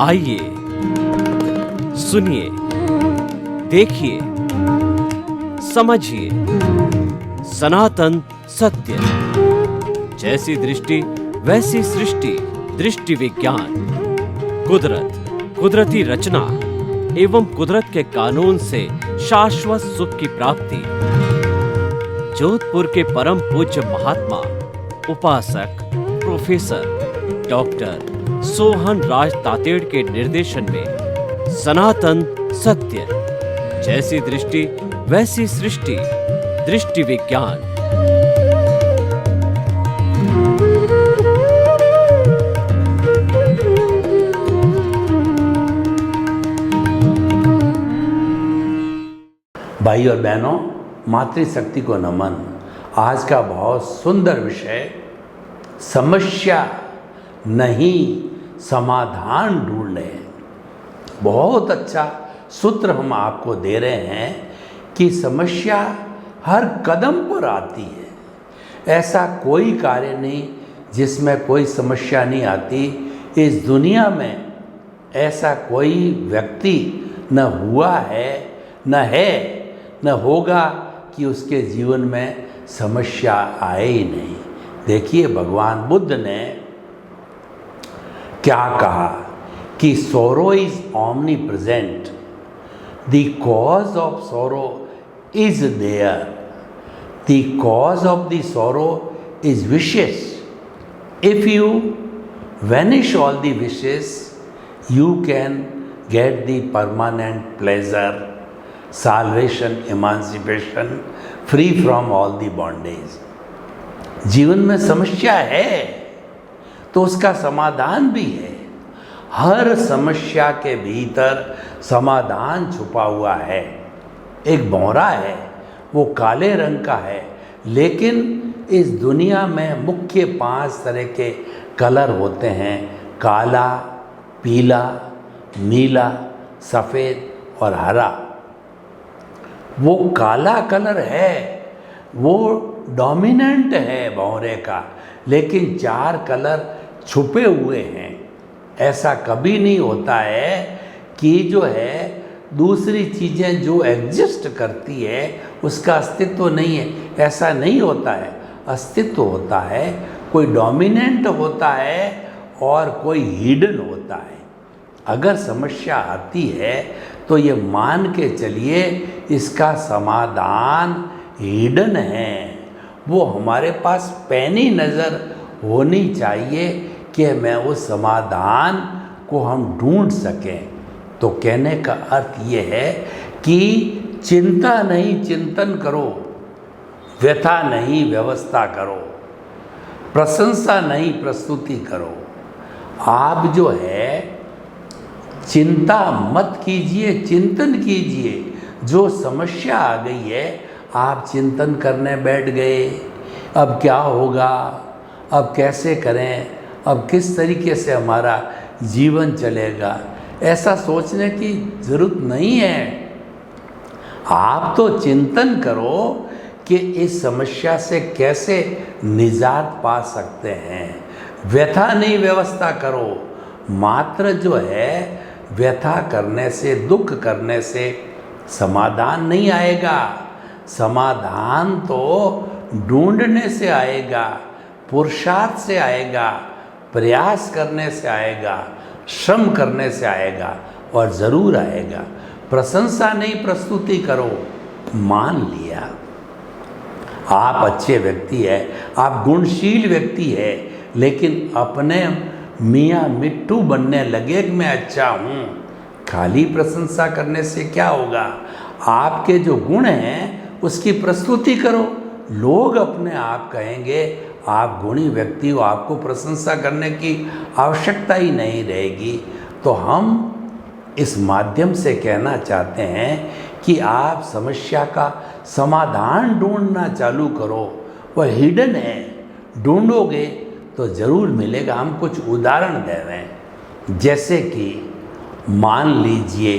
आइए, सुनिए, देखिए, समझिए सनातन सत्य। जैसी दृष्टि वैसी सृष्टि, दृष्टि विज्ञान। कुदरत, कुदरती रचना एवं कुदरत के कानून से शाश्वत सुख की प्राप्ति। जोधपुर के परम पूज्य महात्मा उपासक प्रोफेसर डॉक्टर सोहन राज तातेड़ के निर्देशन में सनातन सत्य। जैसी दृष्टि वैसी सृष्टि, दृष्टि विज्ञान। भाई और बहनों, मातृशक्ति को नमन। आज का बहुत सुंदर विषय, समस्या नहीं समाधान ढूंढने। बहुत अच्छा सूत्र हम आपको दे रहे हैं कि समस्या हर कदम पर आती है। ऐसा कोई कार्य नहीं जिसमें कोई समस्या नहीं आती। इस दुनिया में ऐसा कोई व्यक्ति न हुआ है, न है, न होगा कि उसके जीवन में समस्या आए ही नहीं। देखिए, भगवान बुद्ध ने क्या कहा कि sorrow is omnipresent, the cause of sorrow is there, the cause of the sorrow is wishes. If you vanish all the wishes, you can get the permanent pleasure, salvation, emancipation, free from all the bondage. जीवन में समस्या है तो उसका समाधान भी है। हर समस्या के भीतर समाधान छुपा हुआ है। एक भौरा है, वो काले रंग का है, लेकिन इस दुनिया में मुख्य 5 तरह के कलर होते हैं: काला, पीला, नीला, सफ़ेद और हरा। वो काला कलर है, वो डोमिनेंट है भौरे का, लेकिन 4 कलर छुपे हुए हैं। ऐसा कभी नहीं होता है कि जो है दूसरी चीज़ें जो एग्जिस्ट करती है उसका अस्तित्व नहीं है। ऐसा नहीं होता है। अस्तित्व होता है, कोई डोमिनेंट होता है और कोई हिडन होता है। अगर समस्या आती है तो ये मान के चलिए इसका समाधान हिडन है। वो हमारे पास पैनी नज़र होनी चाहिए कि मैं उस समाधान को हम ढूंढ सकें। तो कहने का अर्थ ये है कि चिंता नहीं चिंतन करो, व्यथा नहीं व्यवस्था करो, प्रशंसा नहीं प्रस्तुति करो। आप जो है चिंता मत कीजिए, चिंतन कीजिए। जो समस्या आ गई है, आप चिंतन करने बैठ गए, अब क्या होगा, अब कैसे करें, अब किस तरीके से हमारा जीवन चलेगा। ऐसा सोचने की ज़रूरत नहीं है। आप तो चिंतन करो कि इस समस्या से कैसे निजात पा सकते हैं। व्यथा नहीं व्यवस्था करो। मात्र जो है व्यथा करने से, दुख करने से समाधान नहीं आएगा। समाधान तो ढूंढने से आएगा, पुरुषार्थ से आएगा, प्रयास करने से आएगा, श्रम करने से आएगा और ज़रूर आएगा। प्रशंसा नहीं प्रस्तुति करो। मान लिया आप अच्छे व्यक्ति है, आप गुणशील व्यक्ति है, लेकिन अपने मियाँ मिट्टू बनने लगे कि मैं अच्छा हूँ। खाली प्रशंसा करने से क्या होगा? आपके जो गुण हैं उसकी प्रस्तुति करो। लोग अपने आप कहेंगे आप गुणी व्यक्ति हो, आपको प्रशंसा करने की आवश्यकता ही नहीं रहेगी। तो हम इस माध्यम से कहना चाहते हैं कि आप समस्या का समाधान ढूंढना चालू करो। वह हिडन है, ढूंढोगे तो ज़रूर मिलेगा। हम कुछ उदाहरण दे रहे हैं। जैसे कि मान लीजिए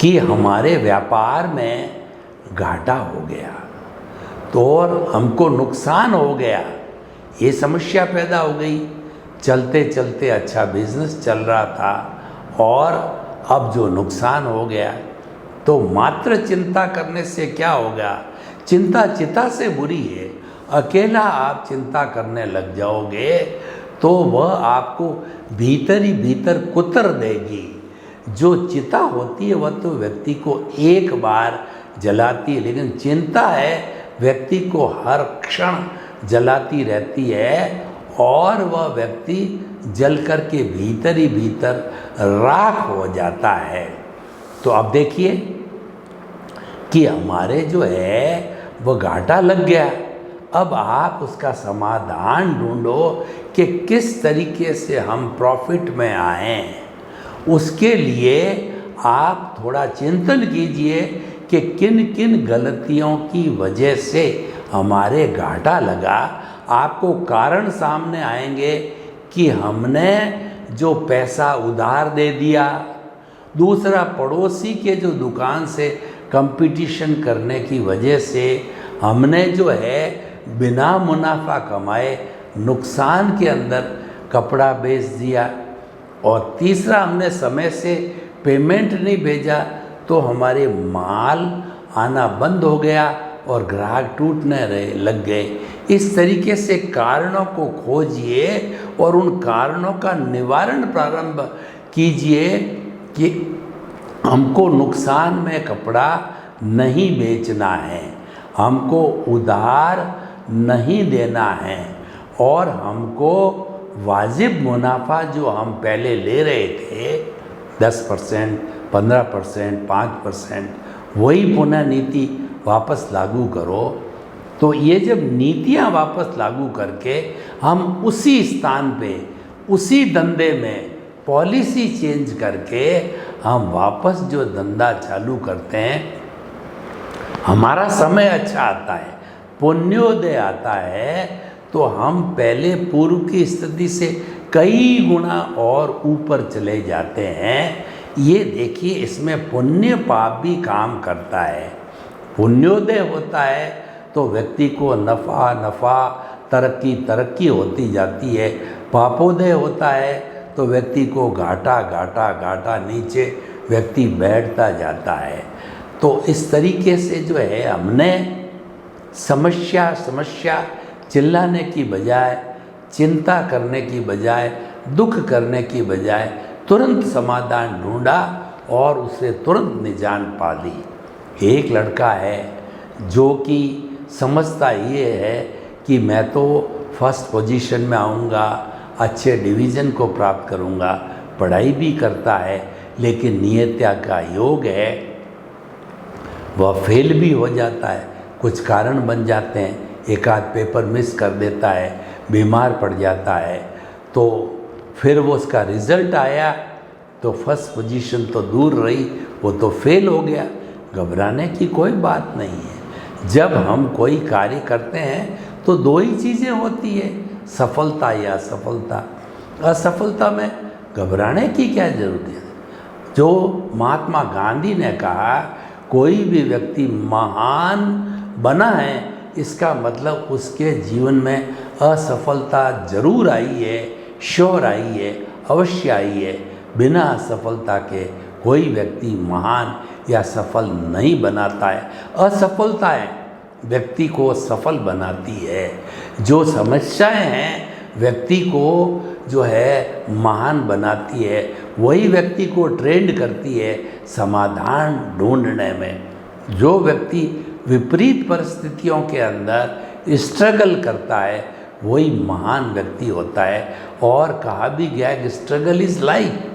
कि हमारे व्यापार में घाटा हो गया तो और हमको नुकसान हो गया, ये समस्या पैदा हो गई। चलते चलते अच्छा बिजनेस चल रहा था और अब जो नुकसान हो गया, तो मात्र चिंता करने से क्या होगा? चिंता चिता से बुरी है। अकेला आप चिंता करने लग जाओगे तो वह आपको भीतर ही भीतर कुतर देगी। जो चिता होती है वह तो व्यक्ति को एक बार जलाती है, लेकिन चिंता है व्यक्ति को हर क्षण जलाती रहती है और वह व्यक्ति जल कर के भीतर ही भीतर राख हो जाता है। तो अब देखिए कि हमारे जो है वो घाटा लग गया। अब आप उसका समाधान ढूंढो कि किस तरीके से हम प्रॉफिट में आएं। उसके लिए आप थोड़ा चिंतन कीजिए कि किन किन गलतियों की वजह से हमारे घाटा लगा। आपको कारण सामने आएंगे कि हमने जो पैसा उधार दे दिया, दूसरा पड़ोसी के जो दुकान से कंपटीशन करने की वजह से हमने जो है बिना मुनाफा कमाए नुकसान के अंदर कपड़ा बेच दिया, और तीसरा हमने समय से पेमेंट नहीं भेजा तो हमारे माल आना बंद हो गया और ग्राहक टूटने लग गए। इस तरीके से कारणों को खोजिए और उन कारणों का निवारण प्रारंभ कीजिए कि हमको नुकसान में कपड़ा नहीं बेचना है, हमको उधार नहीं देना है, और हमको वाजिब मुनाफा जो हम पहले ले रहे थे 10%, 15%, 5%, वही पुनः नीति वापस लागू करो। तो ये जब नीतियाँ वापस लागू करके हम उसी स्थान पे, उसी धंधे में पॉलिसी चेंज करके हम वापस जो धंधा चालू करते हैं, हमारा समय अच्छा आता है, पुण्योदय आता है, तो हम पहले पूर्व की स्थिति से कई गुना और ऊपर चले जाते हैं। ये देखिए, इसमें पुण्य पाप भी काम करता है। पुण्योदय होता है तो व्यक्ति को नफ़ा नफ़ा, तरक्की तरक्की होती जाती है। पापोदय होता है तो व्यक्ति को घाटा घाटा घाटा नीचे व्यक्ति बैठता जाता है। तो इस तरीके से जो है हमने समस्या समस्या चिल्लाने की बजाय, चिंता करने की बजाय, दुख करने की बजाय तुरंत समाधान ढूंढा और उससे तुरंत निजान पा ली। एक लड़का है जो कि समझता ये है कि मैं तो फर्स्ट पोजीशन में आऊँगा, अच्छे डिवीज़न को प्राप्त करूँगा, पढ़ाई भी करता है, लेकिन नियत्या का योग है, वह फेल भी हो जाता है, कुछ कारण बन जाते हैं, एक आध पेपर मिस कर देता है, बीमार पड़ जाता है, तो फिर वो उसका रिज़ल्ट आया तो फर्स्ट पोजीशन तो दूर रही, वो तो फेल हो गया। घबराने की कोई बात नहीं है। जब हम कोई कार्य करते हैं तो दो ही चीज़ें होती है, सफलता या असफलता। असफलता में घबराने की क्या ज़रूरत है? जो महात्मा गांधी ने कहा, कोई भी व्यक्ति महान बना है, इसका मतलब उसके जीवन में असफलता जरूर आई है, श्योर आई है, अवश्य आई है। बिना असफलता के कोई व्यक्ति महान या सफल नहीं बनाता है। असफलताएं व्यक्ति को सफल बनाती है। जो समस्याएं हैं व्यक्ति को जो है महान बनाती है, वही व्यक्ति को ट्रेंड करती है समाधान ढूंढने में। जो व्यक्ति विपरीत परिस्थितियों के अंदर स्ट्रगल करता है वही महान व्यक्ति होता है। और कहा भी गया है कि स्ट्रगल इज़ लाइफ।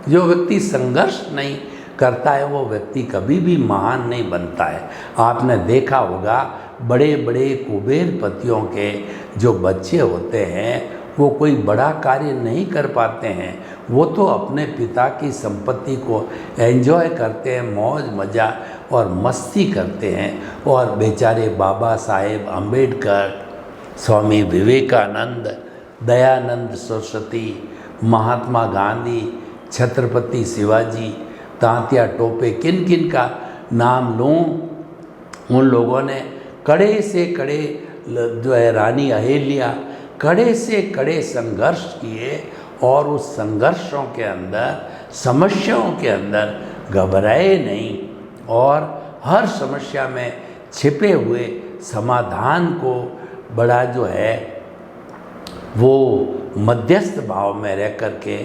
जो व्यक्ति संघर्ष नहीं करता है वो व्यक्ति कभी भी महान नहीं बनता है। आपने देखा होगा बड़े बड़े कुबेरपतियों के जो बच्चे होते हैं वो कोई बड़ा कार्य नहीं कर पाते हैं, वो तो अपने पिता की संपत्ति को एंजॉय करते हैं, मौज मज़ा और मस्ती करते हैं। और बेचारे बाबा साहेब अम्बेडकर, स्वामी विवेकानंद, दयानंद सरस्वती, महात्मा गांधी, छत्रपति शिवाजी, तात्या टोपे, किन किन का नाम लूँ, उन लोगों ने कड़े से कड़े जो है रानी अहिल्या, कड़े से कड़े संघर्ष किए और उस संघर्षों के अंदर, समस्याओं के अंदर घबराए नहीं और हर समस्या में छिपे हुए समाधान को बड़ा जो है वो मध्यस्थ भाव में रह कर के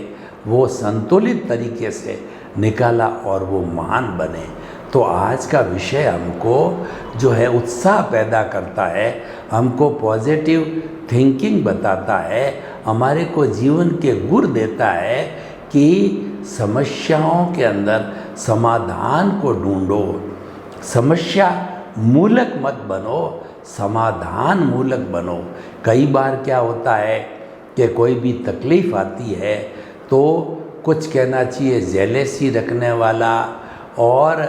वो संतुलित तरीके से निकाला और वो महान बने। तो आज का विषय हमको जो है उत्साह पैदा करता है, हमको पॉजिटिव थिंकिंग बताता है, हमारे को जीवन के गुर देता है कि समस्याओं के अंदर समाधान को ढूंढो, समस्या मूलक मत बनो, समाधान मूलक बनो। कई बार क्या होता है कि कोई भी तकलीफ़ आती है तो कुछ कहना चाहिए जेलेसी रखने वाला, और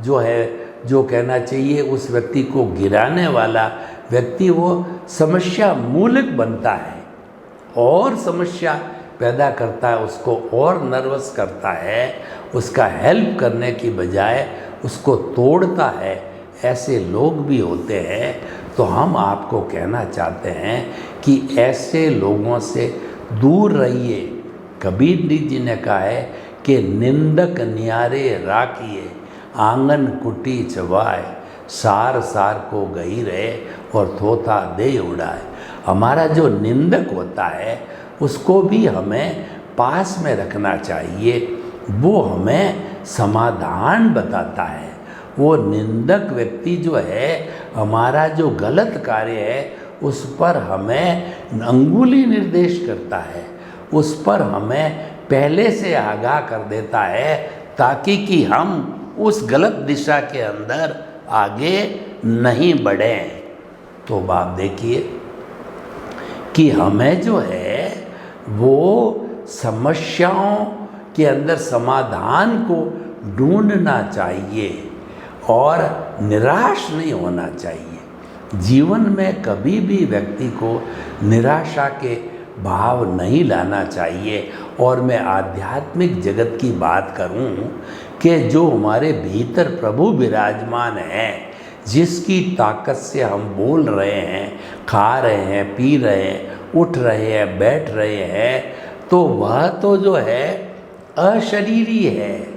जो है जो कहना चाहिए उस व्यक्ति को गिराने वाला व्यक्ति वो समस्या मूलक बनता है और समस्या पैदा करता है, उसको और नर्वस करता है, उसका हेल्प करने की बजाय उसको तोड़ता है। ऐसे लोग भी होते हैं। तो हम आपको कहना चाहते हैं कि ऐसे लोगों से दूर रहिए। कबीर जी ने कहा है कि निंदक न्यारे राखिए, आंगन कुटी चबाए, सार सार को गई रहे और थोथा दे उड़ाए। हमारा जो निंदक होता है उसको भी हमें पास में रखना चाहिए, वो हमें समाधान बताता है। वो निंदक व्यक्ति जो है हमारा जो गलत कार्य है उस पर हमें अंगुली निर्देश करता है, उस पर हमें पहले से आगाह कर देता है ताकि कि हम उस गलत दिशा के अंदर आगे नहीं बढ़ें। तो बाप देखिए कि हमें जो है वो समस्याओं के अंदर समाधान को ढूंढना चाहिए और निराश नहीं होना चाहिए। जीवन में कभी भी व्यक्ति को निराशा के भाव नहीं लाना चाहिए। और मैं आध्यात्मिक जगत की बात करूं कि जो हमारे भीतर प्रभु विराजमान हैं, जिसकी ताकत से हम बोल रहे हैं, खा रहे हैं, पी रहे हैं, उठ रहे हैं, बैठ रहे हैं, तो वह तो जो है अशरीरी है,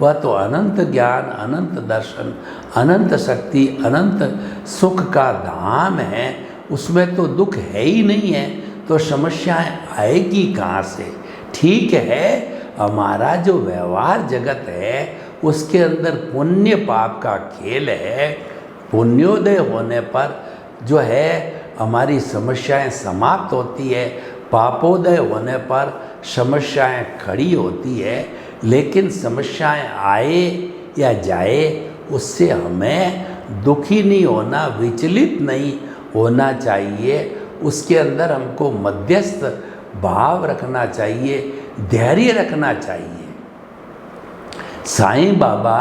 वह तो अनंत ज्ञान, अनंत दर्शन, अनंत शक्ति, अनंत सुख का धाम है। उसमें तो दुख है ही नहीं है, तो समस्याएं आएगी कहाँ से? ठीक है, हमारा जो व्यवहार जगत है उसके अंदर पुण्य पाप का खेल है। पुण्योदय होने पर जो है हमारी समस्याएं समाप्त होती है, पापोदय होने पर समस्याएं खड़ी होती है। लेकिन समस्याएं आए या जाए उससे हमें दुखी नहीं होना, विचलित नहीं होना चाहिए। उसके अंदर हमको मध्यस्थ भाव रखना चाहिए, धैर्य रखना चाहिए। साईं बाबा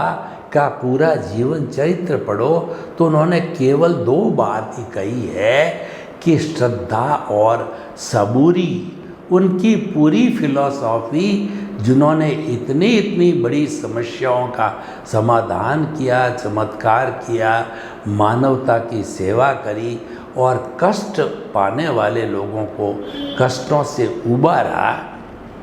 का पूरा जीवन चरित्र पढ़ो तो उन्होंने केवल 2 बात ही कही है कि श्रद्धा और सबूरी। उनकी पूरी फिलॉसॉफी, जिन्होंने इतनी बड़ी समस्याओं का समाधान किया, चमत्कार किया, मानवता की सेवा करी और कष्ट पाने वाले लोगों को कष्टों से उबारा,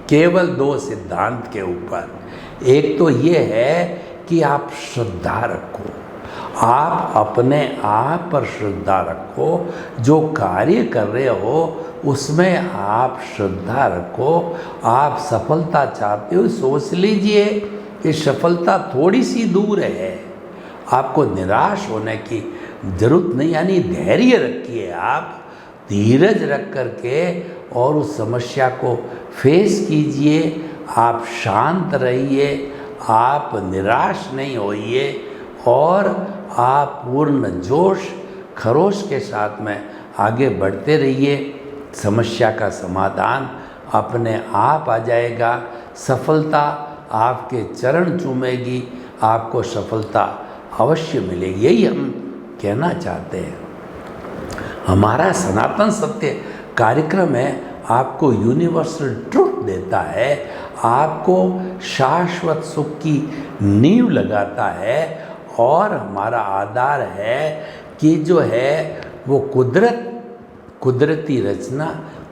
केवल 2 सिद्धांत के ऊपर। एक तो ये है कि आप श्रद्धा रखो, आप अपने आप पर श्रद्धा रखो, जो कार्य कर रहे हो उसमें आप श्रद्धा रखो। आप सफलता चाहते हो, सोच लीजिए कि सफलता थोड़ी सी दूर है, आपको निराश होने की जरूरत नहीं, यानी धैर्य रखिए, आप धीरज रख करके और उस समस्या को फेस कीजिए। आप शांत रहिए, आप निराश नहीं होइए और आप पूर्ण जोश खरोश के साथ में आगे बढ़ते रहिए। समस्या का समाधान अपने आप आ जाएगा, सफलता आपके चरण चूमेगी, आपको सफलता अवश्य मिलेगी। यही हम कहना चाहते हैं। हमारा सनातन सत्य कार्यक्रम है, आपको यूनिवर्सल ट्रुथ देता है, आपको शाश्वत सुख की नींव लगाता है और हमारा आधार है कि जो है वो कुदरती रचना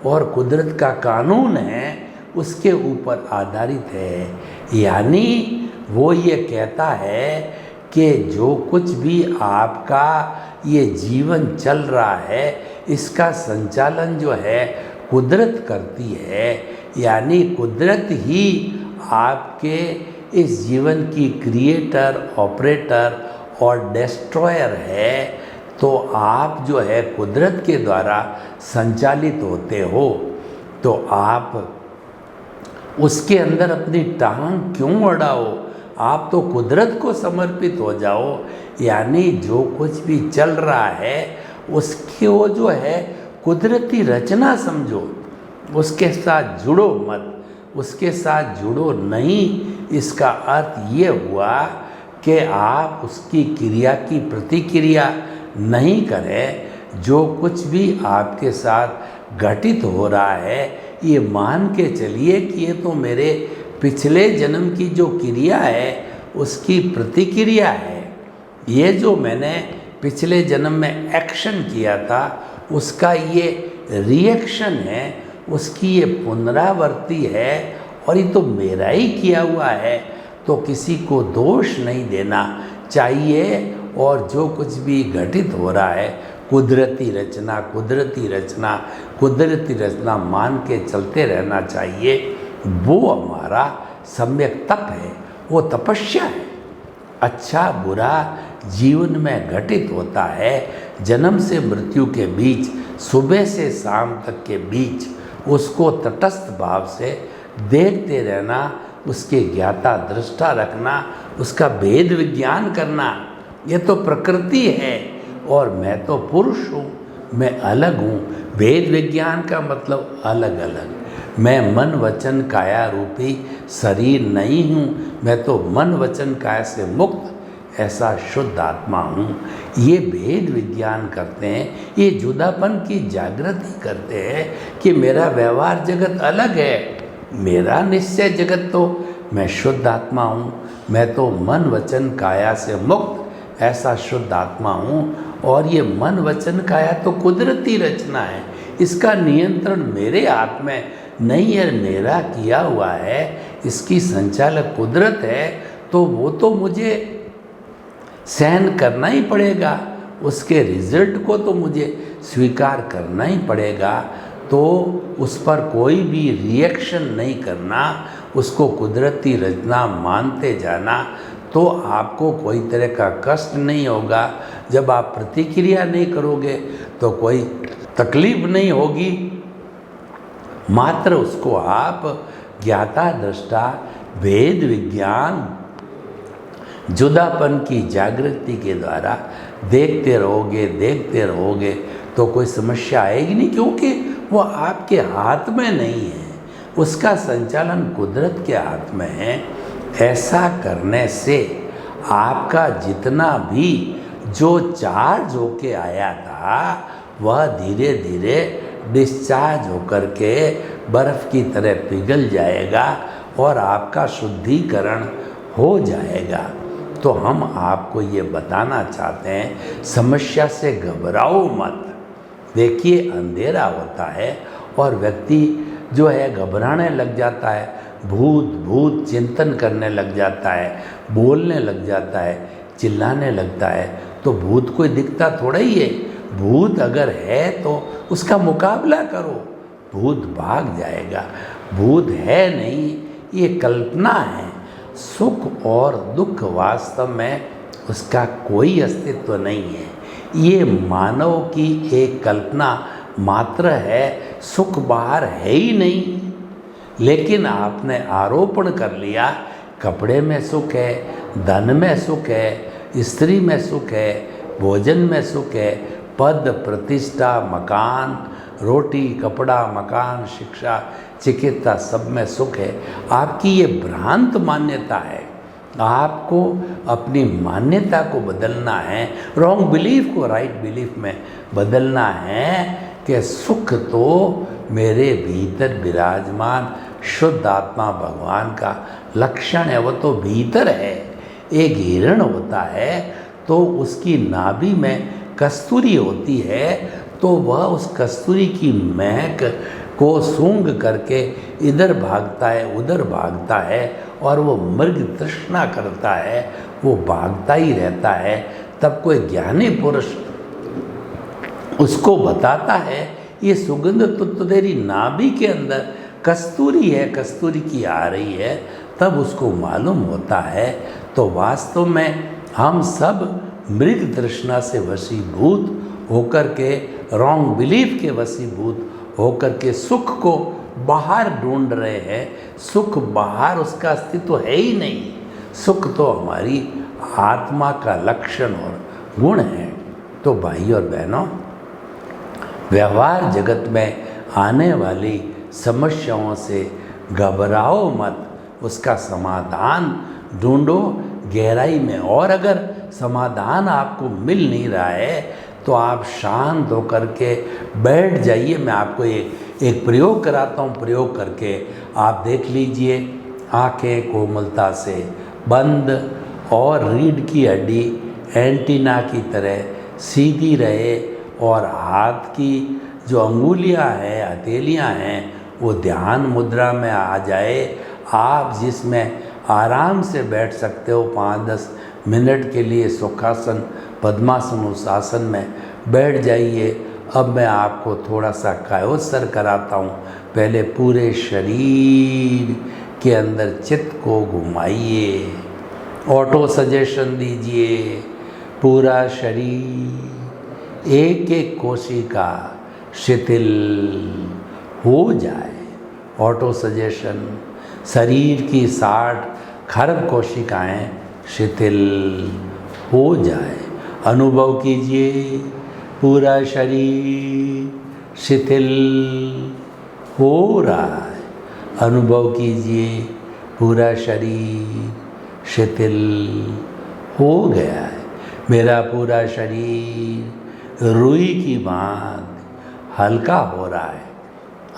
और कुदरत का कानून है उसके ऊपर आधारित है। यानी वो ये कहता है कि जो कुछ भी आपका ये जीवन चल रहा है इसका संचालन जो है कुदरत करती है। यानी कुदरत ही आपके इस जीवन की क्रिएटर, ऑपरेटर और डिस्ट्रॉयर है। तो आप जो है कुदरत के द्वारा संचालित होते हो, तो आप उसके अंदर अपनी टांग क्यों अड़ाओ, आप तो कुदरत को समर्पित हो जाओ। यानी जो कुछ भी चल रहा है उसकी वो जो है कुदरती रचना समझो, उसके साथ जुड़ो मत, उसके साथ जुड़ो नहीं। इसका अर्थ ये हुआ कि आप उसकी क्रिया की प्रतिक्रिया नहीं करें। जो कुछ भी आपके साथ घटित हो रहा है ये मान के चलिए कि ये तो मेरे पिछले जन्म की जो क्रिया है उसकी प्रतिक्रिया है। ये जो मैंने पिछले जन्म में एक्शन किया था उसका ये रिएक्शन है, उसकी ये पुनरावृत्ति है और ये तो मेरा ही किया हुआ है। तो किसी को दोष नहीं देना चाहिए और जो कुछ भी घटित हो रहा है कुदरती रचना, कुदरती रचना, कुदरती रचना मान के चलते रहना चाहिए। वो हमारा सम्यक तप है, वो तपस्या है। अच्छा बुरा जीवन में घटित होता है, जन्म से मृत्यु के बीच, सुबह से शाम तक के बीच उसको तटस्थ भाव से देखते रहना, उसके ज्ञाता दृष्टा रखना, उसका भेद विज्ञान करना। ये तो प्रकृति है और मैं तो पुरुष हूँ, मैं अलग हूँ। भेद विज्ञान का मतलब अलग अलग। मैं मन वचन काया रूपी शरीर नहीं हूँ, मैं तो मन वचन काया से मुक्त ऐसा शुद्ध आत्मा हूँ। ये भेद विज्ञान करते हैं, ये जुदापन की जागृति करते हैं कि मेरा व्यवहार जगत अलग है, मेरा निश्चय जगत तो मैं शुद्ध आत्मा हूँ, मैं तो मन वचन काया से मुक्त ऐसा शुद्ध आत्मा हूँ। और ये मन वचन काया तो कुदरती रचना है, इसका नियंत्रण मेरे हाथ में नहीं है, मेरा किया हुआ है, इसकी संचालक कुदरत है। तो वो तो मुझे सहन करना ही पड़ेगा, उसके रिजल्ट को तो मुझे स्वीकार करना ही पड़ेगा। तो उस पर कोई भी रिएक्शन नहीं करना, उसको कुदरती रचना मानते जाना, तो आपको कोई तरह का कष्ट नहीं होगा। जब आप प्रतिक्रिया नहीं करोगे तो कोई तकलीफ नहीं होगी, मात्र उसको आप ज्ञाता दृष्टा भेद विज्ञान जुदापन की जागृति के द्वारा देखते रहोगे तो कोई समस्या आएगी नहीं, क्योंकि वो आपके हाथ में नहीं है, उसका संचालन कुदरत के हाथ में है। ऐसा करने से आपका जितना भी जो चार्ज होके आया था वह धीरे धीरे डिस्चार्ज होकर के बर्फ़ की तरह पिघल जाएगा और आपका शुद्धिकरण हो जाएगा। तो हम आपको ये बताना चाहते हैं, समस्या से घबराओ मत। देखिए अंधेरा होता है और व्यक्ति जो है घबराने लग जाता है, भूत चिंतन करने लग जाता है, बोलने लग जाता है, चिल्लाने लगता है। तो भूत कोई दिखता थोड़ा ही है, भूत अगर है तो उसका मुकाबला करो, भूत भाग जाएगा। भूत है नहीं, ये कल्पना है। सुख और दुख वास्तव में उसका कोई अस्तित्व नहीं है, ये मानव की एक कल्पना मात्र है। सुख बाहर है ही नहीं, लेकिन आपने आरोपण कर लिया कपड़े में सुख है, धन में सुख है, स्त्री में सुख है, भोजन में सुख है, पद प्रतिष्ठा, मकान, रोटी, कपड़ा, मकान, शिक्षा, चिकित्सा, सब में सुख है। आपकी ये भ्रांत मान्यता है। आपको अपनी मान्यता को बदलना है, रॉन्ग बिलीफ को राइट बिलीफ में बदलना है कि सुख तो मेरे भीतर विराजमान शुद्ध आत्मा भगवान का लक्षण है, वो तो भीतर है। एक हिरण होता है तो उसकी नाभि में कस्तूरी होती है, तो वह उस कस्तूरी की महक को सूंघ करके इधर भागता है उधर भागता है और वो मृग तृष्णा करता है, वो भागता ही रहता है, तब कोई ज्ञानी पुरुष उसको बताता है ये सुगंध तो तेरी नाभि के अंदर कस्तूरी है, कस्तूरी की आ रही है, तब उसको मालूम होता है। तो वास्तव में हम सब मृग तृष्णा से वशीभूत होकर के, रॉन्ग बिलीफ के वशीभूत होकर के सुख को बाहर ढूंढ रहे हैं। सुख बाहर उसका अस्तित्व है ही नहीं, सुख तो हमारी आत्मा का लक्षण और गुण है। तो भाई और बहनों, व्यवहार जगत में आने वाली समस्याओं से घबराओ मत, उसका समाधान ढूंढो गहराई में। और अगर समाधान आपको मिल नहीं रहा है तो आप शांत होकर के बैठ जाइए। मैं आपको एक प्रयोग कराता हूँ, प्रयोग करके आप देख लीजिए। आंखें कोमलता से बंद और रीढ़ की हड्डी एंटीना की तरह सीधी रहे और हाथ की जो अंगुलियां हैं, हथेलियां हैं, वो ध्यान मुद्रा में आ जाए। आप जिसमें आराम से बैठ सकते हो, 5-10 मिनट के लिए सुखासन, पद्मासन, उस आसन में बैठ जाइए। अब मैं आपको थोड़ा सा कायोत्सर कराता हूँ। पहले पूरे शरीर के अंदर चित्त को घुमाइए, ऑटो सजेशन दीजिए। पूरा शरीर एक एक कोशिका शिथिल हो जाए। ऑटो सजेशन, शरीर की 60 खरब कोशिकाएं शिथिल हो जाए। अनुभव कीजिए पूरा शरीर शिथिल हो रहा है। अनुभव कीजिए पूरा शरीर शिथिल हो गया है। मेरा पूरा शरीर रुई की भांति हल्का हो रहा है।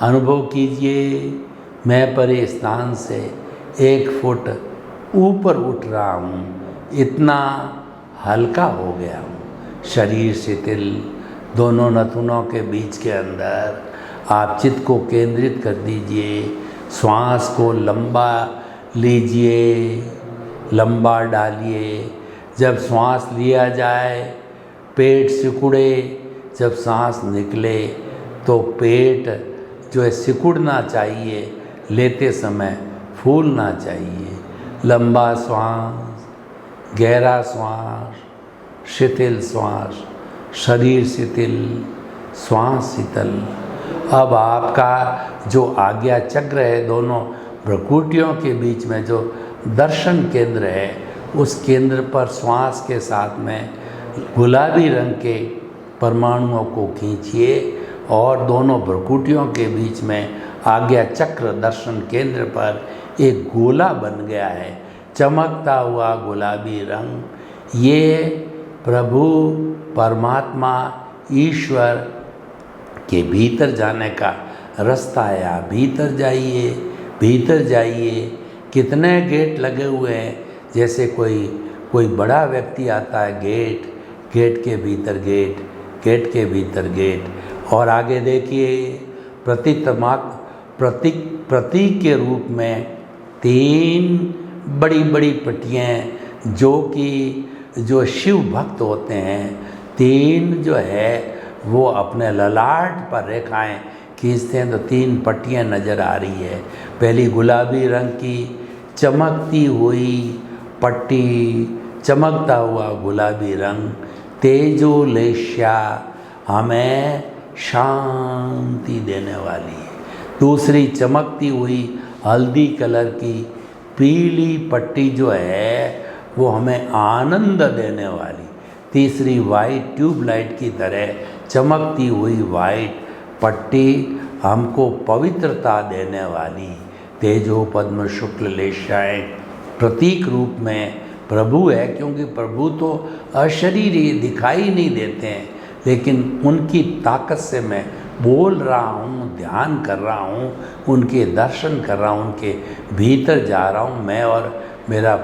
अनुभव कीजिए मैं परे स्थान से 1 फुट ऊपर उठ रहा हूँ, इतना हल्का हो गया हूँ। शरीर शिथिल, दोनों नथुनों के बीच के अंदर आप चित्त को केंद्रित कर दीजिए। श्वास को लंबा लीजिए, लंबा डालिए। जब श्वास लिया जाए पेट सिकुड़े, जब सांस निकले तो पेट जो है सिकुड़ना चाहिए, लेते समय फूलना चाहिए। लंबा श्वास, गहरा श्वास, शिथिल श्वास, शरीर शिथिल, श्वास शीतल। अब आपका जो आज्ञा चक्र है, दोनों भ्रुकुटियों के बीच में जो दर्शन केंद्र है, उस केंद्र पर श्वास के साथ में गुलाबी रंग के परमाणुओं को खींचिए और दोनों भ्रुकुटियों के बीच में आज्ञा चक्र दर्शन केंद्र पर एक गोला बन गया है, चमकता हुआ गुलाबी रंग। ये प्रभु परमात्मा ईश्वर के भीतर जाने का रास्ता है। आप भीतर जाइए, भीतर जाइए। कितने गेट लगे हुए हैं, जैसे कोई बड़ा व्यक्ति आता है, गेट के भीतर गेट, गेट के भीतर गेट। और आगे देखिए प्रतीक के रूप में 3 बड़ी बड़ी पट्टियाँ जो शिव भक्त होते हैं, 3 जो है वो अपने ललाट पर रेखाएं खींचते हैं तो 3 पट्टियाँ नज़र आ रही है। पहली गुलाबी रंग की चमकती हुई पट्टी, चमकता हुआ गुलाबी रंग, तेजोलेश्या, हमें शांति देने वाली है। दूसरी चमकती हुई हल्दी कलर की पीली पट्टी जो है वो हमें आनंद देने वाली। तीसरी वाइट ट्यूबलाइट की तरह चमकती हुई वाइट पट्टी हमको पवित्रता देने वाली। तेजो पद्म शुक्ल लेशाएँ प्रतीक रूप में प्रभु है, क्योंकि प्रभु तो अशरीरी दिखाई नहीं देते हैं, लेकिन उनकी ताकत से मैं बोल रहा हूँ, ध्यान कर रहा हूँ, उनके दर्शन कर रहा हूँ, उनके भीतर जा रहा हूँ मैं और मेरा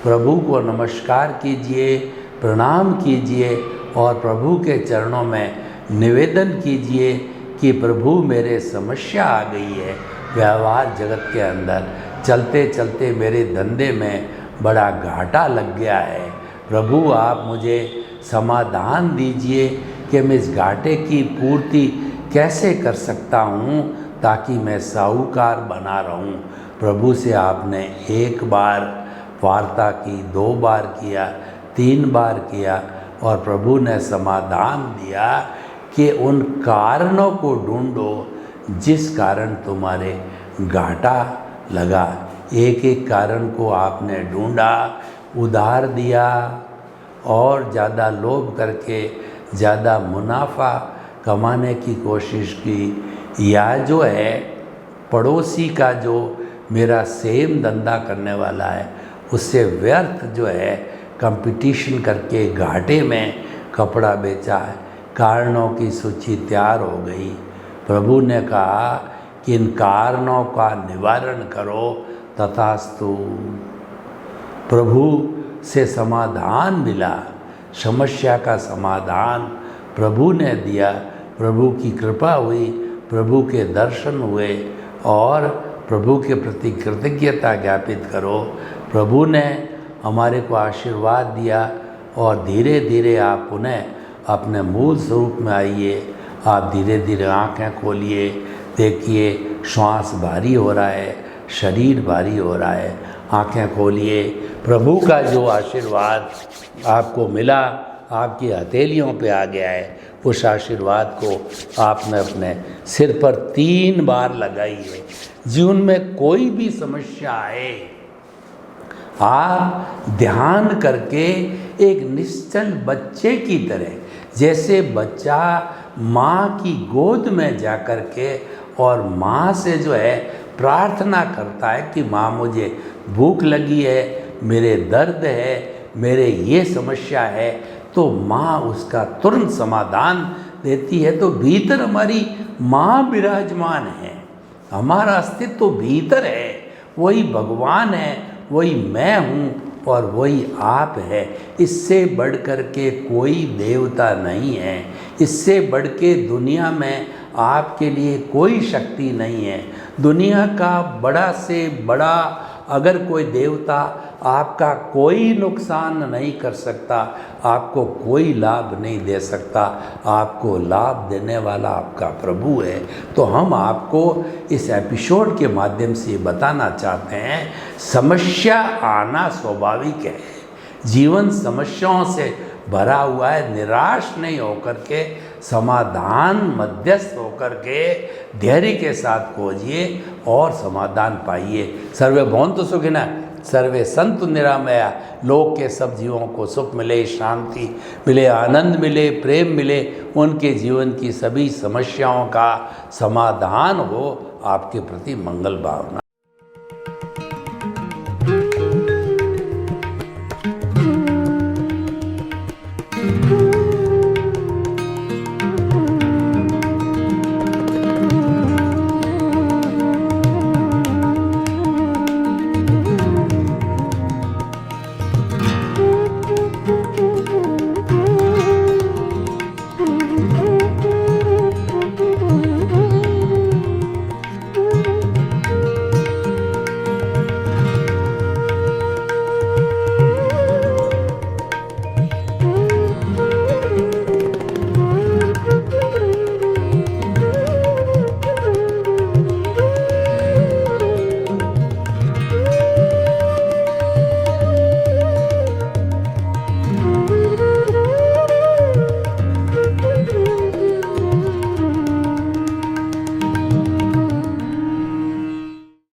प्रभु को नमस्कार कीजिए, प्रणाम कीजिए और प्रभु के चरणों में निवेदन कीजिए कि प्रभु मेरे समस्या आ गई है व्यवहार जगत के अंदर, चलते चलते मेरे धंधे में बड़ा घाटा लग गया है। प्रभु आप मुझे समाधान दीजिए कि मैं इस घाटे की पूर्ति कैसे कर सकता हूँ ताकि मैं साहूकार बना रहूँ। प्रभु से आपने एक बार वार्ता की, 2 बार किया, 3 बार किया और प्रभु ने समाधान दिया कि उन कारणों को ढूंढो जिस कारण तुम्हारे घाटा लगा। एक एक कारण को आपने ढूंढा, उधार दिया और ज़्यादा लोभ करके ज़्यादा मुनाफा कमाने की कोशिश की, या जो है पड़ोसी का जो मेरा सेम धंधा करने वाला है उससे व्यर्थ जो है कंपटीशन करके घाटे में कपड़ा बेचा है। कारणों की सूची तैयार हो गई। प्रभु ने कहा कि इन कारणों का निवारण करो, तथास्तु। प्रभु से समाधान मिला, समस्या का समाधान प्रभु ने दिया। प्रभु की कृपा हुई, प्रभु के दर्शन हुए और प्रभु के प्रति कृतज्ञता ज्ञापित करो। प्रभु ने हमारे को आशीर्वाद दिया और धीरे धीरे आप पुनः अपने मूल स्वरूप में आइए। आप धीरे धीरे आँखें खोलिए, देखिए श्वास भारी हो रहा है, शरीर भारी हो रहा है। आँखें खोलिए, प्रभु का जो आशीर्वाद आपको मिला आपकी हथेलियों पे आ गया है, उस आशीर्वाद को आपने अपने सिर पर 3 बार लगाइए। जीवन में कोई भी समस्या आए, आप ध्यान करके एक निश्चल बच्चे की तरह, जैसे बच्चा माँ की गोद में जा कर के और माँ से जो है प्रार्थना करता है कि माँ मुझे भूख लगी है, मेरे दर्द है, मेरे ये समस्या है, तो माँ उसका तुरंत समाधान देती है। तो भीतर हमारी माँ विराजमान है, हमारा अस्तित्व तो भीतर है, वही भगवान है, वही मैं हूँ और वही आप है। इससे बढ़ कर के कोई देवता नहीं है, इससे बढ़ के दुनिया में आपके लिए कोई शक्ति नहीं है। दुनिया का बड़ा से बड़ा अगर कोई देवता आपका कोई नुकसान नहीं कर सकता, आपको कोई लाभ नहीं दे सकता, आपको लाभ देने वाला आपका प्रभु है। तो हम आपको इस एपिसोड के माध्यम से बताना चाहते हैं, समस्या आना स्वाभाविक है। जीवन समस्याओं से भरा हुआ है। निराश नहीं होकर के, समाधान मध्यस्थ होकर के धैर्य के साथ खोजिए और समाधान पाइए। सर्वे भवन्तु सुखिनः, सर्वे सन्तु निरामया। लोक के सब जीवों को सुख मिले, शांति मिले, आनंद मिले, प्रेम मिले, उनके जीवन की सभी समस्याओं का समाधान हो। आपके प्रति मंगल भावना।